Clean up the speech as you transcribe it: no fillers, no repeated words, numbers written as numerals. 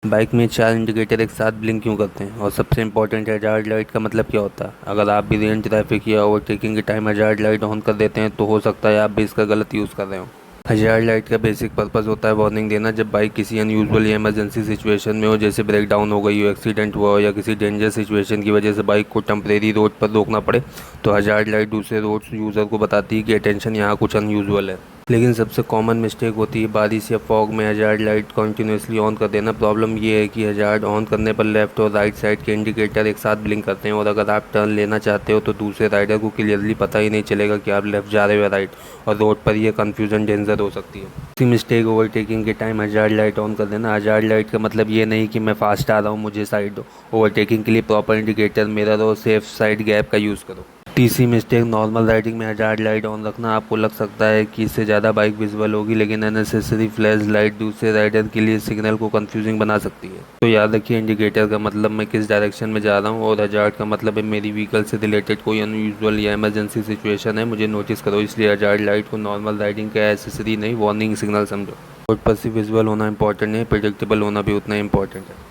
Bike में चार indicator एक साथ ब्लिंक क्यों करते हैं, और सबसे इंपॉर्टेंट है हजार्ड लाइट का मतलब क्या होता है। अगर आप भी रेन ट्रैफिक या ओवरटेकिंग के टाइम हजार्ड लाइट ऑन कर देते हैं तो हो सकता है आप भी इसका गलत यूज़ कर रहे हो। हजार्ड लाइट का बेसिक पर्पस होता है वार्निंग देना जब बाइक किसी अनयूजुअल या इमरजेंसी सिचुएशन में हो, जैसे ब्रेक डाउन हो गई हो, एक्सीडेंट हुआ हो या किसी डेंजर सिचुएशन की वजह से बाइक को टेम्परेरी रोड पर रोकना पड़े। तो हजार्ड लाइट दूसरे रोड यूज़र को बताती है कि अटेंशन, यहाँ कुछ अनयूजुअल है। लेकिन सबसे कॉमन मिस्टेक होती है बारिश या फॉग में हजार्ड लाइट कंटिन्यूसली ऑन कर देना। प्रॉब्लम ये है कि हजार्ड ऑन करने पर लेफ्ट और राइट साइड के इंडिकेटर एक साथ ब्लिंक करते हैं, और अगर आप टर्न लेना चाहते हो तो दूसरे राइडर को क्लियरली पता ही नहीं चलेगा कि आप लेफ्ट जा रहे हो या राइट, और रोड पर यह कन्फ्यूजन डेंजर हो सकती है। इसी मिस्टेक ओवरटेकिंग के टाइम हजार्ड लाइट ऑन कर देना। हजार्ड लाइट का मतलब ये नहीं कि मैं फास्ट आ रहा हूँ, मुझे साइड दो। ओवरटेकिंग के लिए प्रॉपर इंडिकेटर, मिरर और सेफ साइड गैप का यूज़ करो। तीसरी मिस्टेक नॉर्मल राइडिंग में हजार्ड लाइट ऑन रखना। आपको लग सकता है कि इससे ज़्यादा बाइक विजुअल होगी, लेकिन अननेसेसरी फ्लैश लाइट दूसरे राइडर के लिए सिग्नल को कंफ्यूजिंग बना सकती है। तो याद रखिए, इंडिकेटर का मतलब मैं किस डायरेक्शन में जा रहा हूँ, और हजार्ड का मतलब है मेरी व्हीकल से रिलेटेड कोई अनयूजुअल या इमरजेंसी सिचुएशन है, मुझे नोटिस करो। इसलिए हजार्ड लाइट को नॉर्मल राइडिंग का एसेसरी नहीं, वार्निंग सिग्नल समझो। रोड पर सिर्फ विजुअल होना इंपॉर्टेंट है, प्रेडिक्टेबल होना भी उतना इंपॉर्टेंट है।